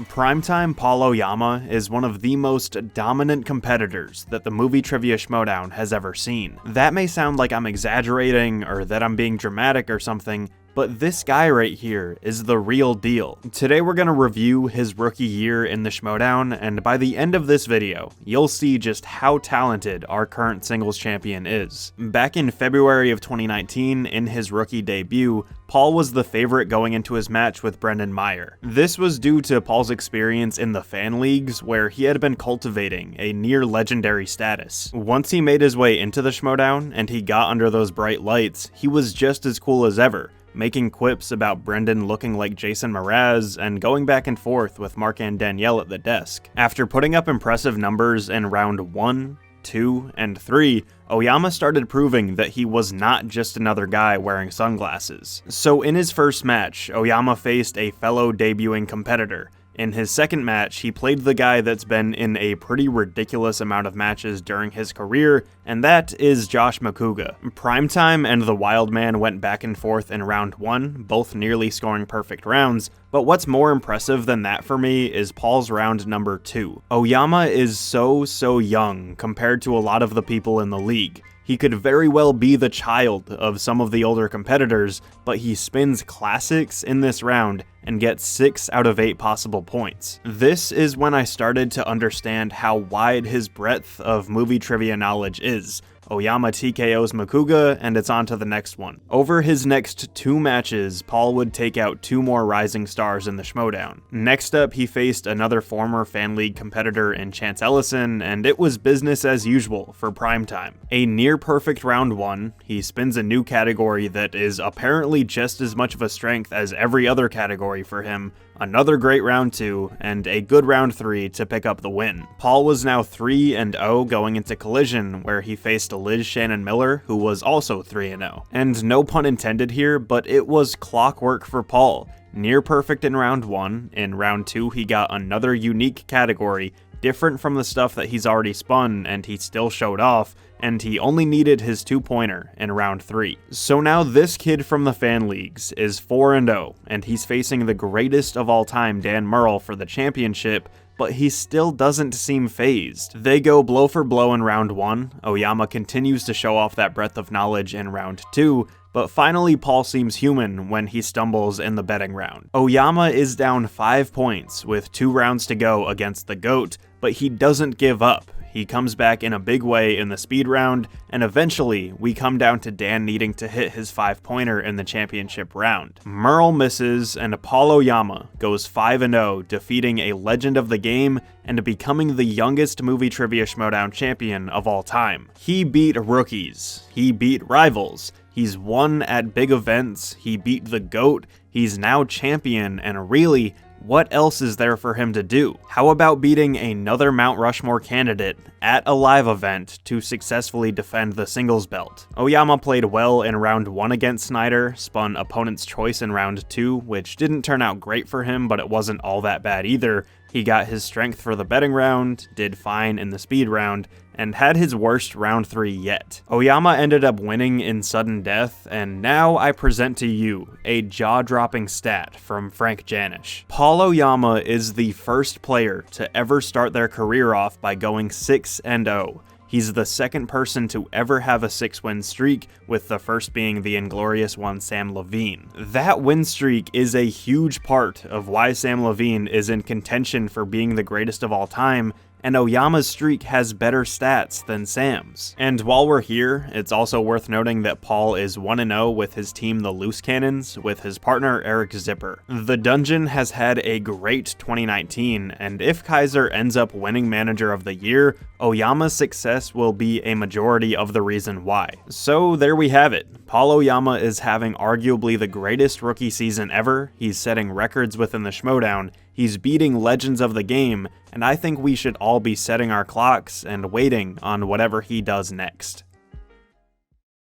Primetime Paul Oyama is one of the most dominant competitors that the movie trivia Schmoedown has ever seen. That may sound like I'm exaggerating or that I'm being dramatic or something, but this guy right here is the real deal. Today we're gonna review his rookie year in the Schmoedown, and by the end of this video, you'll see just how talented our current singles champion is. Back in February of 2019, in his rookie debut, Paul was the favorite going into his match with Brendan Meyer. This was due to Paul's experience in the fan leagues, where he had been cultivating a near legendary status. Once he made his way into the Schmoedown and he got under those bright lights, he was just as cool as ever, making quips about Brendan looking like Jason Mraz and going back and forth with Mark and Danielle at the desk. After putting up impressive numbers in round 1, 2, and 3, Oyama started proving that he was not just another guy wearing sunglasses. So in his first match, Oyama faced a fellow debuting competitor. In his second match, he played the guy that's been in a pretty ridiculous amount of matches during his career, and that is Josh Makuga. Primetime and the Wild Man went back and forth in round 1, both nearly scoring perfect rounds, but what's more impressive than that for me is Paul's round number 2. Oyama is so young compared to a lot of the people in the league. He could very well be the child of some of the older competitors, but he spins classics in this round and gets 6 out of 8 possible points. This is when I started to understand how wide his breadth of movie trivia knowledge is. Oyama TKOs Makuga, and it's on to the next one. Over his next 2 matches, Paul would take out 2 more rising stars in the Schmoedown. Next up, he faced another former Fan League competitor in Chance Ellison, and it was business as usual for Primetime. A near-perfect round 1, he spins a new category that is apparently just as much of a strength as every other category for him, another great round 2, and a good round 3 to pick up the win. Paul was now 3-0 going into Collision, where he faced Liz Shannon Miller, who was also 3-0. And no pun intended here, but it was clockwork for Paul. Near perfect in round 1, in round 2 he got another unique category, different from the stuff that he's already spun, and he still showed off, and he only needed his 2-pointer in round 3. So now this kid from the fan leagues is 4-0, and he's facing the greatest of all time, Dan Murrell, for the championship, but he still doesn't seem phased. They go blow for blow in round 1, Oyama continues to show off that breadth of knowledge in round 2, but finally Paul seems human when he stumbles in the betting round. Oyama is down 5 points with 2 rounds to go against the GOAT, but he doesn't give up. He comes back in a big way in the speed round, and eventually we come down to Dan needing to hit his 5-pointer in the championship round. Murrell misses, and Paul Oyama goes 5-0, defeating a legend of the game and becoming the youngest movie trivia Schmoedown champion of all time. He beat rookies, he beat rivals, he's won at big events, he beat the GOAT, he's now champion, and really, what else is there for him to do? How about beating another Mount Rushmore candidate at a live event to successfully defend the singles belt? Oyama played well in round 1 against Snyder, spun opponent's choice in round 2, which didn't turn out great for him, but it wasn't all that bad either. He got his strength for the betting round, did fine in the speed round, and had his worst round 3 yet. Oyama ended up winning in sudden death, and now I present to you a jaw-dropping stat from Frank Janisch. Paul Oyama is the first player to ever start their career off by going 6-0. He's the second person to ever have a 6-win streak, with the first being the inglorious one Sam Levine. That win streak is a huge part of why Sam Levine is in contention for being the greatest of all time, and Oyama's streak has better stats than Sam's. And while we're here, it's also worth noting that Paul is 1-0 with his team the Loose Cannons, with his partner Eric Zipper. The Dungeon has had a great 2019, and if Kaiser ends up winning Manager of the Year, Oyama's success will be a majority of the reason why. So there we have it. Paul Oyama is having arguably the greatest rookie season ever, he's setting records within the Schmoedown, he's beating legends of the game, and I think we should all be setting our clocks and waiting on whatever he does next.